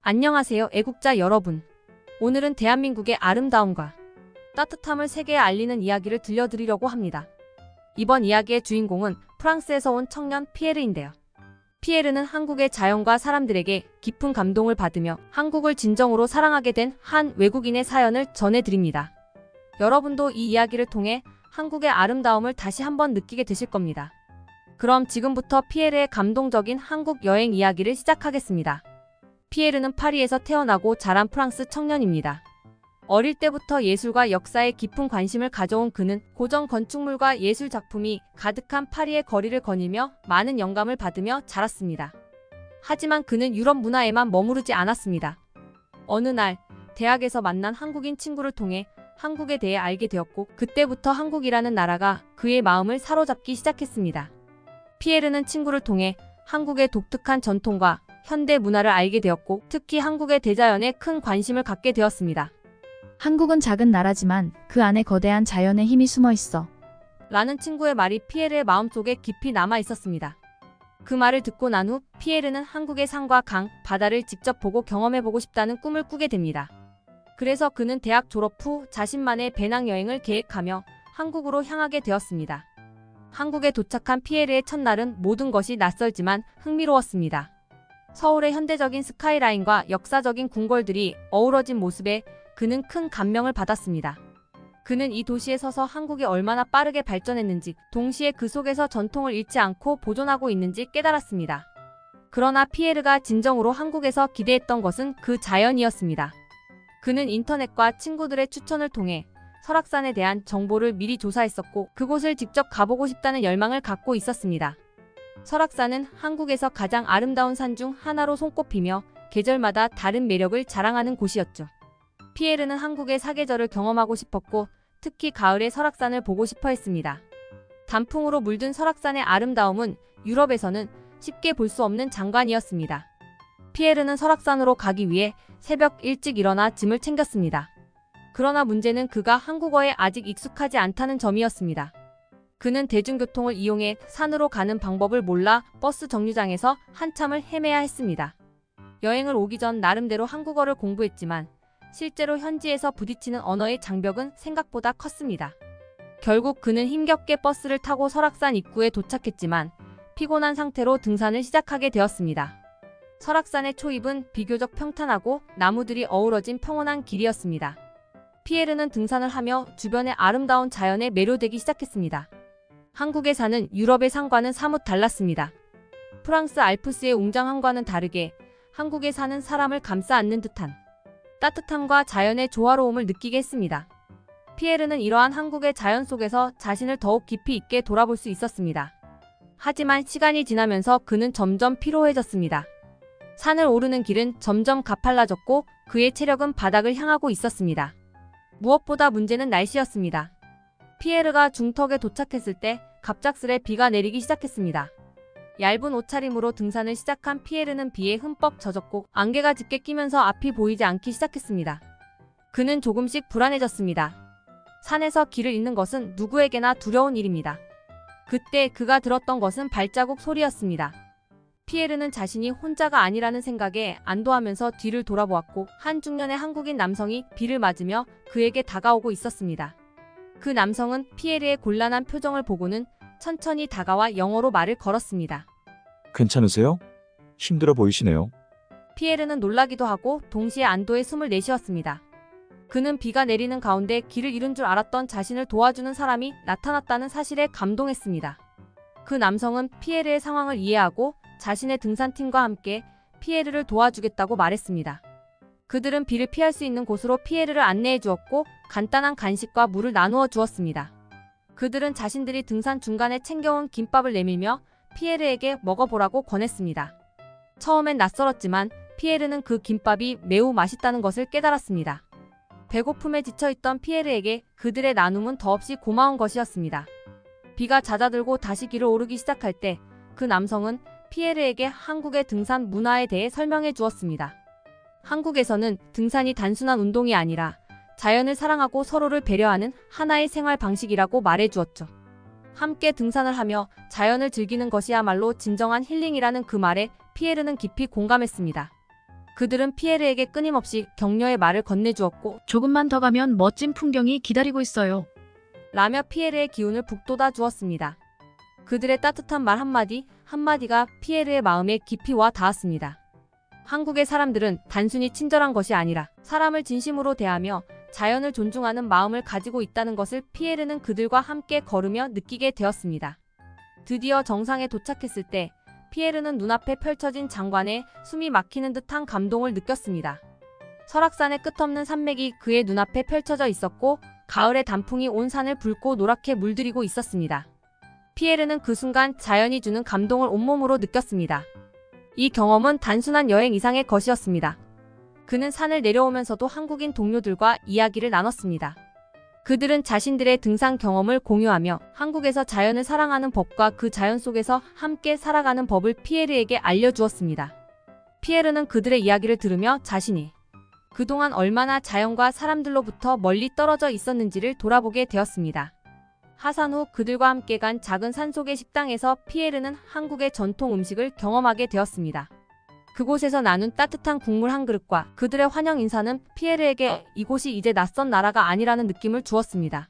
안녕하세요, 애국자 여러분. 오늘은 대한민국의 아름다움과 따뜻함을 세계에 알리는 이야기를 들려드리려고 합니다. 이번 이야기의 주인공은 프랑스에서 온 청년 피에르인데요. 피에르는 한국의 자연과 사람들에게 깊은 감동을 받으며 한국을 진정으로 사랑하게 된 한 외국인의 사연을 전해드립니다. 여러분도 이 이야기를 통해 한국의 아름다움을 다시 한번 느끼게 되실 겁니다. 그럼 지금부터 피에르의 감동적인 한국 여행 이야기를 시작하겠습니다. 피에르는 파리에서 태어나고 자란 프랑스 청년입니다. 어릴 때부터 예술과 역사에 깊은 관심을 가져온 그는 고전 건축물과 예술 작품이 가득한 파리의 거리를 거닐며 많은 영감을 받으며 자랐습니다. 하지만 그는 유럽 문화에만 머무르지 않았습니다. 어느 날 대학에서 만난 한국인 친구를 통해 한국에 대해 알게 되었고, 그때부터 한국이라는 나라가 그의 마음을 사로잡기 시작했습니다. 피에르는 친구를 통해 한국의 독특한 전통과 현대 문화를 알게 되었고, 특히 한국의 대자연에 큰 관심을 갖게 되었습니다. 한국은 작은 나라지만 그 안에 거대한 자연의 힘이 숨어 있어. 라는 친구의 말이 피에르의 마음속에 깊이 남아 있었습니다. 그 말을 듣고 난 후 피에르는 한국의 산과 강, 바다를 직접 보고 경험해보고 싶다는 꿈을 꾸게 됩니다. 그래서 그는 대학 졸업 후 자신만의 배낭여행을 계획하며 한국으로 향하게 되었습니다. 한국에 도착한 피에르의 첫날은 모든 것이 낯설지만 흥미로웠습니다. 서울의 현대적인 스카이라인과 역사적인 궁궐들이 어우러진 모습에 그는 큰 감명을 받았습니다. 그는 이 도시에 서서 한국이 얼마나 빠르게 발전했는지, 동시에 그 속에서 전통을 잃지 않고 보존하고 있는지 깨달았습니다. 그러나 피에르가 진정으로 한국에서 기대했던 것은 그 자연이었습니다. 그는 인터넷과 친구들의 추천을 통해 설악산에 대한 정보를 미리 조사했었고, 그곳을 직접 가보고 싶다는 열망을 갖고 있었습니다. 설악산은 한국에서 가장 아름다운 산 중 하나로 손꼽히며 계절마다 다른 매력을 자랑하는 곳이었죠. 피에르는 한국의 사계절을 경험하고 싶었고, 특히 가을에 설악산을 보고 싶어 했습니다. 단풍으로 물든 설악산의 아름다움은 유럽에서는 쉽게 볼 수 없는 장관이었습니다. 피에르는 설악산으로 가기 위해 새벽 일찍 일어나 짐을 챙겼습니다. 그러나 문제는 그가 한국어에 아직 익숙하지 않다는 점이었습니다. 그는 대중교통을 이용해 산으로 가는 방법을 몰라 버스 정류장에서 한참을 헤매야 했습니다. 여행을 오기 전 나름대로 한국어를 공부했지만 실제로 현지에서 부딪히는 언어의 장벽은 생각보다 컸습니다. 결국 그는 힘겹게 버스를 타고 설악산 입구에 도착했지만 피곤한 상태로 등산을 시작하게 되었습니다. 설악산의 초입은 비교적 평탄하고 나무들이 어우러진 평온한 길이었습니다. 피에르는 등산을 하며 주변의 아름다운 자연에 매료되기 시작했습니다. 한국의 산은 유럽의 산과는 사뭇 달랐습니다. 프랑스 알프스의 웅장함과는 다르게 한국의 산은 사람을 감싸 안는 듯한 따뜻함과 자연의 조화로움을 느끼게 했습니다. 피에르는 이러한 한국의 자연 속에서 자신을 더욱 깊이 있게 돌아볼 수 있었습니다. 하지만 시간이 지나면서 그는 점점 피로해졌습니다. 산을 오르는 길은 점점 가팔라졌고 그의 체력은 바닥을 향하고 있었습니다. 무엇보다 문제는 날씨였습니다. 피에르가 중턱에 도착했을 때 갑작스레 비가 내리기 시작했습니다. 얇은 옷차림으로 등산을 시작한 피에르는 비에 흠뻑 젖었고 안개가 짙게 끼면서 앞이 보이지 않기 시작했습니다. 그는 조금씩 불안해졌습니다. 산에서 길을 잃는 것은 누구에게나 두려운 일입니다. 그때 그가 들었던 것은 발자국 소리였습니다. 피에르는 자신이 혼자가 아니라는 생각에 안도하면서 뒤를 돌아보았고, 한 중년의 한국인 남성이 비를 맞으며 그에게 다가오고 있었습니다. 그 남성은 피에르의 곤란한 표정을 보고는 천천히 다가와 영어로 말을 걸었습니다. 괜찮으세요? 힘들어 보이시네요. 피에르는 놀라기도 하고 동시에 안도의 숨을 내쉬었습니다. 그는 비가 내리는 가운데 길을 잃은 줄 알았던 자신을 도와주는 사람이 나타났다는 사실에 감동했습니다. 그 남성은 피에르의 상황을 이해하고 자신의 등산팀과 함께 피에르를 도와주겠다고 말했습니다. 그들은 비를 피할 수 있는 곳으로 피에르를 안내해 주었고 간단한 간식과 물을 나누어 주었습니다. 그들은 자신들이 등산 중간에 챙겨온 김밥을 내밀며 피에르에게 먹어보라고 권했습니다. 처음엔 낯설었지만 피에르는 그 김밥이 매우 맛있다는 것을 깨달았습니다. 배고픔에 지쳐있던 피에르에게 그들의 나눔은 더없이 고마운 것이었습니다. 비가 잦아들고 다시 길을 오르기 시작할 때 그 남성은 피에르에게 한국의 등산 문화에 대해 설명해 주었습니다. 한국에서는 등산이 단순한 운동이 아니라 자연을 사랑하고 서로를 배려하는 하나의 생활 방식이라고 말해 주었죠. 함께 등산을 하며 자연을 즐기는 것이야말로 진정한 힐링이라는 그 말에 피에르는 깊이 공감했습니다. 그들은 피에르에게 끊임없이 격려의 말을 건네주었고 조금만 더 가면 멋진 풍경이 기다리고 있어요. 라며 피에르의 기운을 북돋아 주었습니다. 그들의 따뜻한 말 한마디가 피에르의 마음에 깊이 와 닿았습니다. 한국의 사람들은 단순히 친절한 것이 아니라 사람을 진심으로 대하며 자연을 존중하는 마음을 가지고 있다는 것을 피에르는 그들과 함께 걸으며 느끼게 되었습니다. 드디어 정상에 도착했을 때 피에르는 눈앞에 펼쳐진 장관에 숨이 막히는 듯한 감동을 느꼈습니다. 설악산의 끝없는 산맥이 그의 눈앞에 펼쳐져 있었고 가을의 단풍이 온 산을 붉고 노랗게 물들이고 있었습니다. 피에르는 그 순간 자연이 주는 감동을 온몸으로 느꼈습니다. 이 경험은 단순한 여행 이상의 것이었습니다. 그는 산을 내려오면서도 한국인 동료들과 이야기를 나눴습니다. 그들은 자신들의 등산 경험을 공유하며 한국에서 자연을 사랑하는 법과 그 자연 속에서 함께 살아가는 법을 피에르에게 알려주었습니다. 피에르는 그들의 이야기를 들으며 자신이 그동안 얼마나 자연과 사람들로부터 멀리 떨어져 있었는지를 돌아보게 되었습니다. 하산 후 그들과 함께 간 작은 산속의 식당에서 피에르는 한국의 전통 음식을 경험하게 되었습니다. 그곳에서 나눈 따뜻한 국물 한 그릇과 그들의 환영 인사는 피에르에게 이곳이 이제 낯선 나라가 아니라는 느낌을 주었습니다.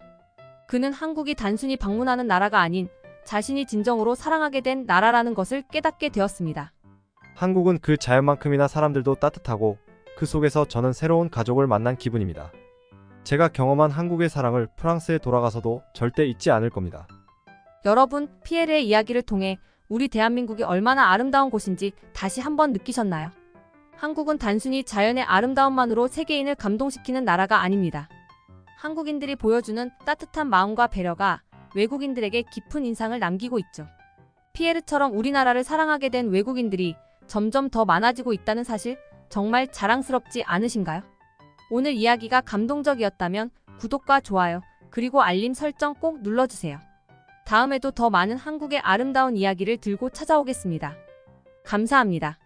그는 한국이 단순히 방문하는 나라가 아닌 자신이 진정으로 사랑하게 된 나라라는 것을 깨닫게 되었습니다. 한국은 그 자연만큼이나 사람들도 따뜻하고 그 속에서 저는 새로운 가족을 만난 기분입니다. 제가 경험한 한국의 사랑을 프랑스에 돌아가서도 절대 잊지 않을 겁니다. 여러분, 피에르의 이야기를 통해 우리 대한민국이 얼마나 아름다운 곳인지 다시 한번 느끼셨나요? 한국은 단순히 자연의 아름다움만으로 세계인을 감동시키는 나라가 아닙니다. 한국인들이 보여주는 따뜻한 마음과 배려가 외국인들에게 깊은 인상을 남기고 있죠. 피에르처럼 우리나라를 사랑하게 된 외국인들이 점점 더 많아지고 있다는 사실 정말 자랑스럽지 않으신가요? 오늘 이야기가 감동적이었다면 구독과 좋아요, 그리고 알림 설정 꼭 눌러주세요. 다음에도 더 많은 한국의 아름다운 이야기를 들고 찾아오겠습니다. 감사합니다.